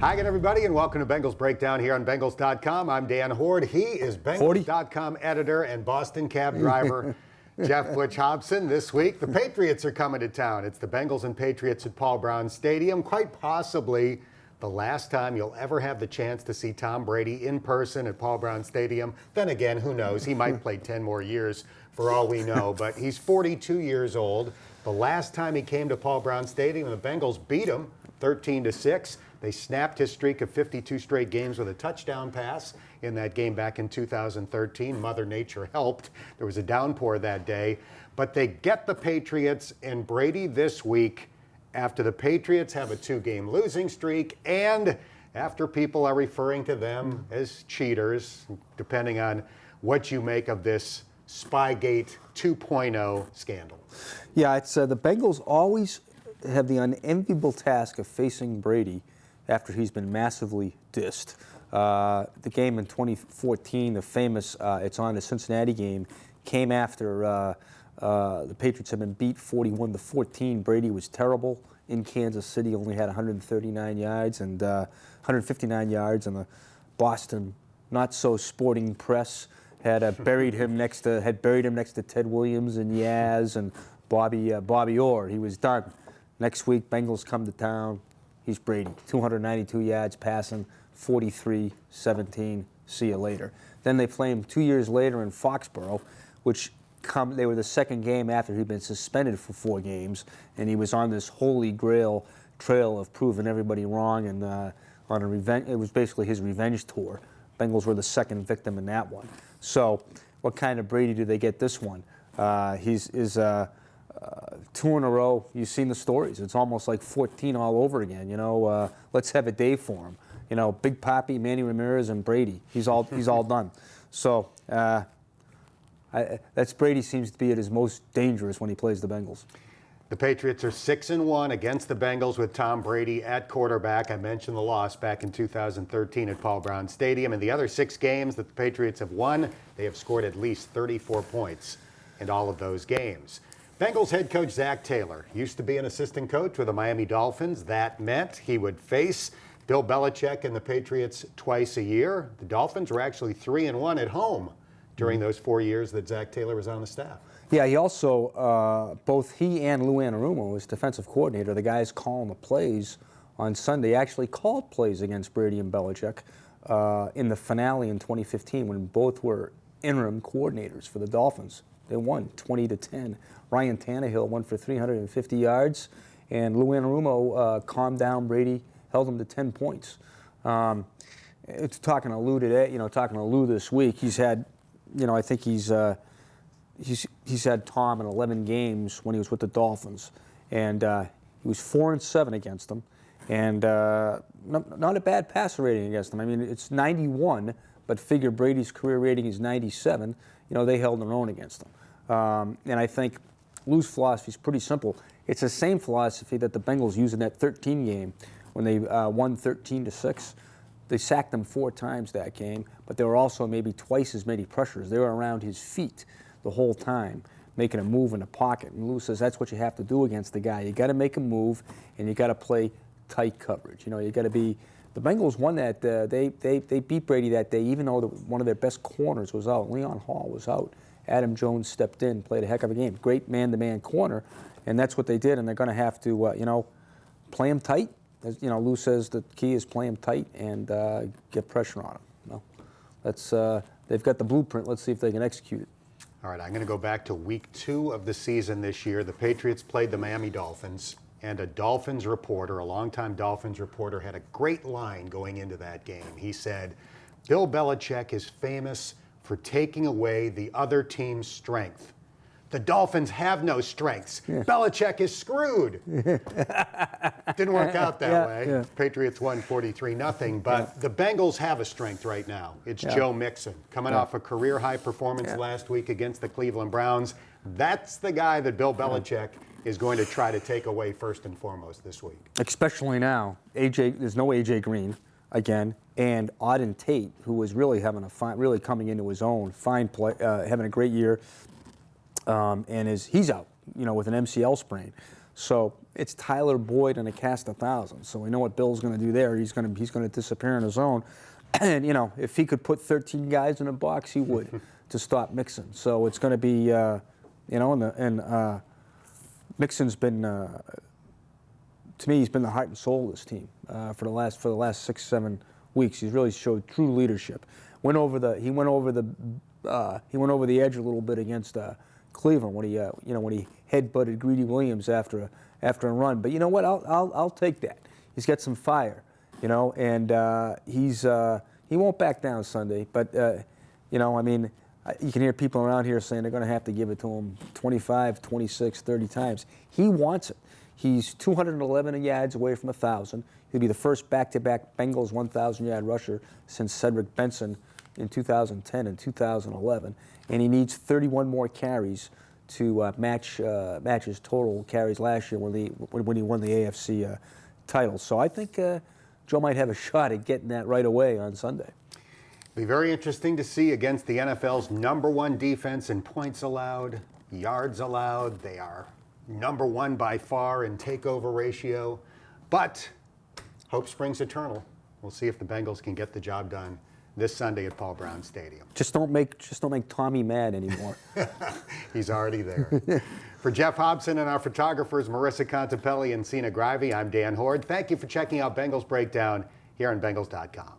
Hi again, everybody, and welcome to Bengals Breakdown here on Bengals.com. I'm Dan Hoard. He is Bengals.com editor and Boston cab driver Geoff Hobson. This week, the Patriots are coming to town. It's the Bengals and Patriots at Paul Brown Stadium. Quite possibly the last time you'll ever have the chance to see Tom Brady in person at Paul Brown Stadium. Then again, who knows? He might play 10 more years for all we know. But he's 42 years old. The last time he came to Paul Brown Stadium, the Bengals beat him 13-6. They snapped his streak of 52 straight games with a touchdown pass in that game back in 2013. Mother Nature helped. There was a downpour that day. But they get the Patriots and Brady this week after the Patriots have a 2-game losing streak and after people are referring to them as cheaters, depending on what you make of this Spygate 2.0 scandal. Yeah, it's the Bengals always have the unenviable task of facing Brady after he's been massively dissed. The game in 2014, the famous It's On the Cincinnati game, came after the Patriots had been beat 41-14. Brady was terrible in Kansas City, only had 139 yards and 159 yards, and the Boston not-so-sporting press had buried him next to Ted Williams and Yaz and Bobby Orr. He was done. Next week, Bengals come to town. He's Brady, 292 yards passing, 43-17. See you later. Then they play him 2 years later in Foxborough, which they were the second game after he'd been suspended for 4 games, and he was on this holy grail trail of proving everybody wrong, and on a revenge. It was basically his revenge tour. Bengals were the second victim in that one. So, what kind of Brady do they get this one? He's 2 in a row. You've seen the stories. It's almost like 14 all over again. You know, let's have a day for him. You know, Big Papi, Manny Ramirez, and Brady. He's all done. So that's Brady seems to be at his most dangerous when he plays the Bengals. The Patriots are 6-1 against the Bengals with Tom Brady at quarterback. I mentioned the loss back in 2013 at Paul Brown Stadium. In the other 6 games that the Patriots have won, they have scored at least 34 points in all of those games. Bengals head coach Zac Taylor used to be an assistant coach with the Miami Dolphins. That meant he would face Bill Belichick and the Patriots twice a year. The Dolphins were actually 3-1 at home during those 4 years that Zac Taylor was on the staff. Yeah, he also, both he and Lou Anarumo, his defensive coordinator, the guys calling the plays on Sunday, actually called plays against Brady and Belichick in the finale in 2015 when both were interim coordinators for the Dolphins. They won 20-10. Ryan Tannehill went for 350 yards, and Lou Anarumo calmed down Brady, held him to 10 points. It's talking to Lou today. Talking to Lou this week. He's had, I think he's had Tom in 11 games when he was with the Dolphins, and he was 4-7 against them, and not a bad passer rating against them. I mean, it's 91, but figure Brady's career rating is 97. They held their own against them. And I think Lou's philosophy is pretty simple. It's the same philosophy that the Bengals used in that 13 game when they won 13-6. They sacked him 4 times that game, but there were also maybe twice as many pressures. They were around his feet the whole time, making a move in the pocket. And Lou says that's what you have to do against the guy. You got to make a move, and you got to play tight coverage. You got to be. The Bengals won that. They beat Brady that day, even though one of their best corners was out. Leon Hall was out. Adam Jones stepped in, played a heck of a game. Great man-to-man corner, and that's what they did. And they're going to have to, play him tight. As, Lou says the key is play him tight and get pressure on him. They've got the blueprint. Let's see if they can execute it. All right, I'm going to go back to week 2 of the season this year. The Patriots played the Miami Dolphins, and a Dolphins reporter, a longtime Dolphins reporter, had a great line going into that game. He said, Bill Belichick is famous for taking away the other team's strength. The Dolphins have no strengths. Yeah. Belichick is screwed. Didn't work out that way. Yeah. Patriots won 43-0, but the Bengals have a strength right now. It's Joe Mixon, coming off a career-high performance last week against the Cleveland Browns. That's the guy that Bill Belichick is going to try to take away first and foremost this week. Especially now. There's no A.J. Green again, and Auden Tate, who was really really coming into his own, having a great year. And he's out, with an MCL sprain. So it's Tyler Boyd and a cast of thousands. So we know what Bill's going to do there. He's going to disappear on his own. And, you know, if he could put 13 guys in a box, he would to stop Mixon. So it's going to be, you know, and Mixon's been, to me, he's been the heart and soul of this team for the last 6-7 weeks. He's really showed true leadership. He went over the edge a little bit against Cleveland when he, you know, when he headbutted Greedy Williams after a run. But you know what? I'll take that. He's got some fire, you know, and he won't back down Sunday. But you know, I mean, you can hear people around here saying they're going to have to give it to him 25, 26, 30 times. He wants it. He's 211 yards away from 1,000. He'll be the first back-to-back Bengals 1,000-yard rusher since Cedric Benson in 2010 and 2011, and he needs 31 more carries to match his total carries last year when he won the AFC title. So I think Joe might have a shot at getting that right away on Sunday. Be very interesting to see against the NFL's #1 defense in points allowed, yards allowed. They are #1 by far in takeover ratio, but hope springs eternal. We'll see if the Bengals can get the job done this Sunday at Paul Brown Stadium. Just don't make Tommy mad anymore. He's already there. For Geoff Hobson and our photographers Marissa Contepelli and Sina Grivey, I'm Dan Hoard. Thank you for checking out Bengals Breakdown here on Bengals.com.